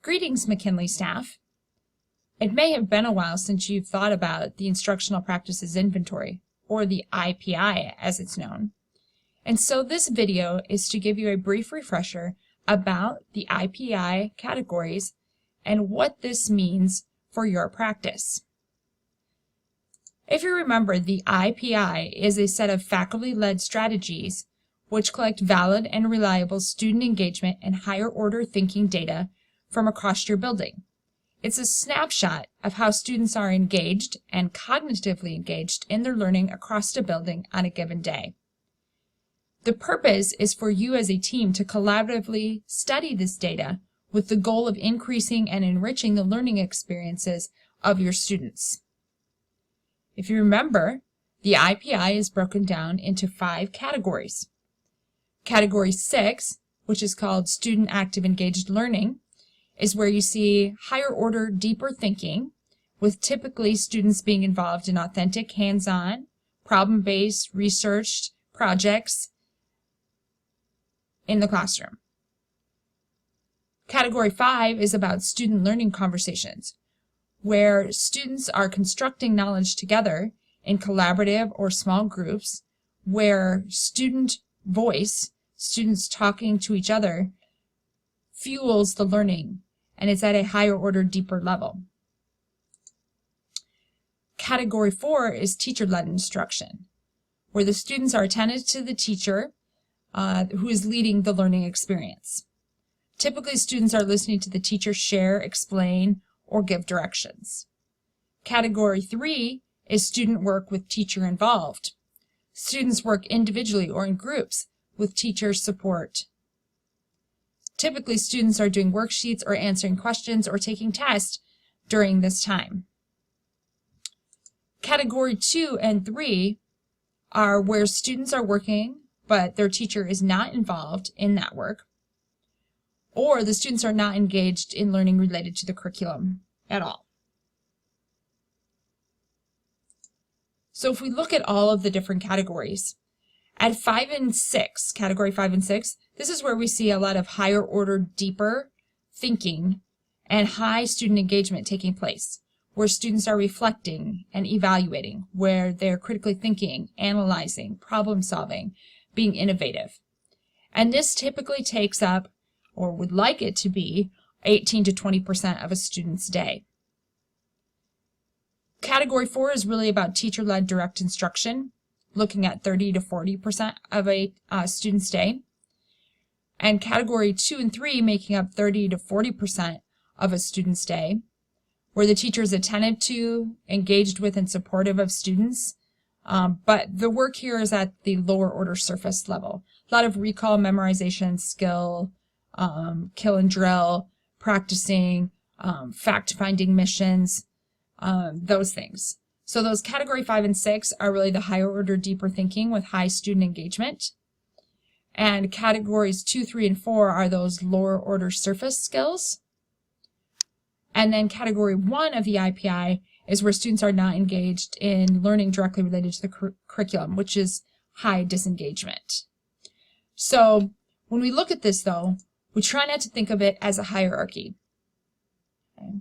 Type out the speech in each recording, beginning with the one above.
Greetings, McKinley staff. It may have been a while since you've thought about the Instructional Practices Inventory, or the IPI as it's known. And so this video is to give you a brief refresher about the IPI categories and what this means for your practice. If you remember, the IPI is a set of faculty-led strategies which collect valid and reliable student engagement and higher order thinking data from across your building. It's a snapshot of how students are engaged and cognitively engaged in their learning across the building on a given day. The purpose is for you as a team to collaboratively study this data with the goal of increasing and enriching the learning experiences of your students. If you remember, the IPI is broken down into 5 categories. Category 6, which is called Student Active Engaged Learning, is where you see higher order, deeper thinking, with typically students being involved in authentic, hands-on, problem-based, researched projects in the classroom. Category 5 is about student learning conversations, where students are constructing knowledge together in collaborative or small groups, where student voice, students talking to each other, fuels the learning, and it's at a higher order, deeper level. Category 4 is teacher-led instruction, where the students are attentive to the teacher who is leading the learning experience. Typically, students are listening to the teacher share, explain, or give directions. Category 3 is student work with teacher involved. Students work individually or in groups with teacher support. Typically, students are doing worksheets or answering questions or taking tests during this time. Category 2 and 3 are where students are working, but their teacher is not involved in that work, or the students are not engaged in learning related to the curriculum at all. So if we look at all of the different categories, at 5 and 6, category 5 and 6, this is where we see a lot of higher order, deeper thinking and high student engagement taking place, where students are reflecting and evaluating, where they're critically thinking, analyzing, problem solving, being innovative. And this typically takes up, or would like it to be, 18 to 20% of a student's day. Category 4 is really about teacher-led direct instruction, looking at 30 to 40% of a student's day. And category 2 and 3 making up 30 to 40% of a student's day, where the teacher is attentive to, engaged with, and supportive of students. But the work here is at the lower order surface level. A lot of recall, memorization, skill, kill and drill, practicing, fact-finding missions, those things. So those category 5 and 6 are really the higher order, deeper thinking with high student engagement. And categories 2, 3, and 4 are those lower order surface skills. And then category 1 of the IPI is where students are not engaged in learning directly related to the curriculum, which is high disengagement. So when we look at this, though, we try not to think of it as a hierarchy. Okay.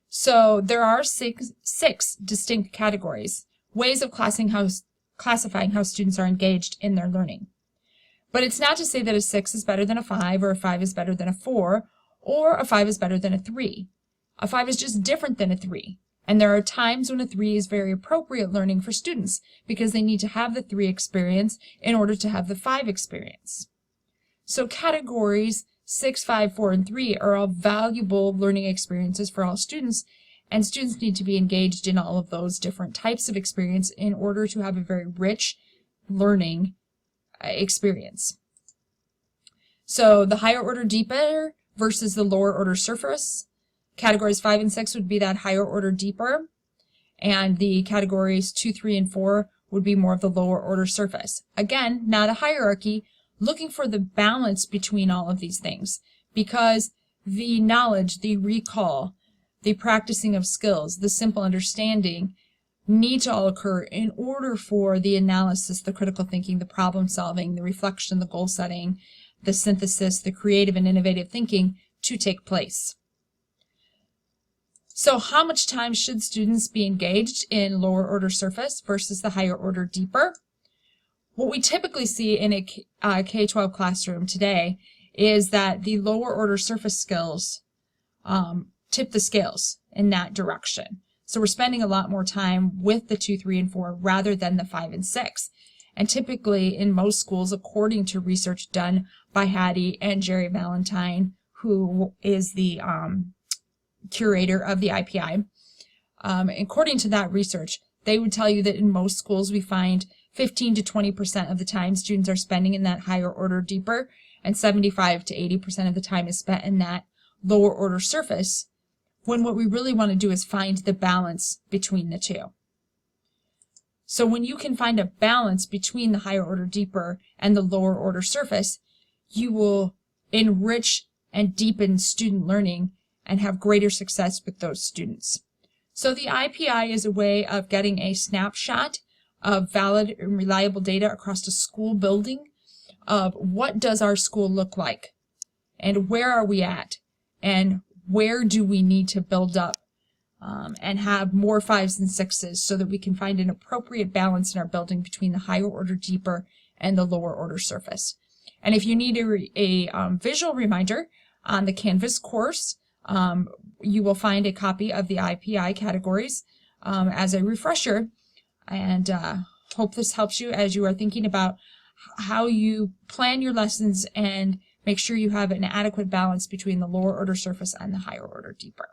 So there are six distinct categories, ways of classifying how students are engaged in their learning. But it's not to say that a 6 is better than a 5, or a 5 is better than a 4, or a 5 is better than a 3. A 5 is just different than a 3. And there are times when a 3 is very appropriate learning for students because they need to have the 3 experience in order to have the 5 experience. So categories 6, 5, 4, and 3 are all valuable learning experiences for all students, and students need to be engaged in all of those different types of experience in order to have a very rich learning experience. So the higher order, deeper versus the lower order surface. Categories 5 and 6 would be that higher order, deeper, and the categories 2, 3, and 4 would be more of the lower order surface. Again, not a hierarchy, looking for the balance between all of these things, because the knowledge, the recall, the practicing of skills, the simple understanding need to all occur in order for the analysis, the critical thinking, the problem solving, the reflection, the goal setting, the synthesis, the creative and innovative thinking to take place. So how much time should students be engaged in lower order surface versus the higher order deeper? What we typically see in a K-12 classroom today is that the lower order surface skills tip the scales in that direction. So we're spending a lot more time with the 2, 3, and 4 rather than the 5 and 6. And typically in most schools, according to research done by Hattie and Jerry Valentine, who is the curator of the IPI, according to that research, they would tell you that in most schools we find 15 to 20% of the time students are spending in that higher order deeper, and 75 to 80% of the time is spent in that lower order surface, when what we really want to do is find the balance between the two. So when you can find a balance between the higher order deeper and the lower order surface, you will enrich and deepen student learning and have greater success with those students. So the IPI is a way of getting a snapshot of valid and reliable data across a school building of what does our school look like, and where are we at, and where do we need to build up and have more 5s and 6s so that we can find an appropriate balance in our building between the higher order deeper and the lower order surface. And if you need a visual reminder on the Canvas course, you will find a copy of the IPI categories as a refresher, and hope this helps you as you are thinking about how you plan your lessons and make sure you have an adequate balance between the lower order surface and the higher order deeper.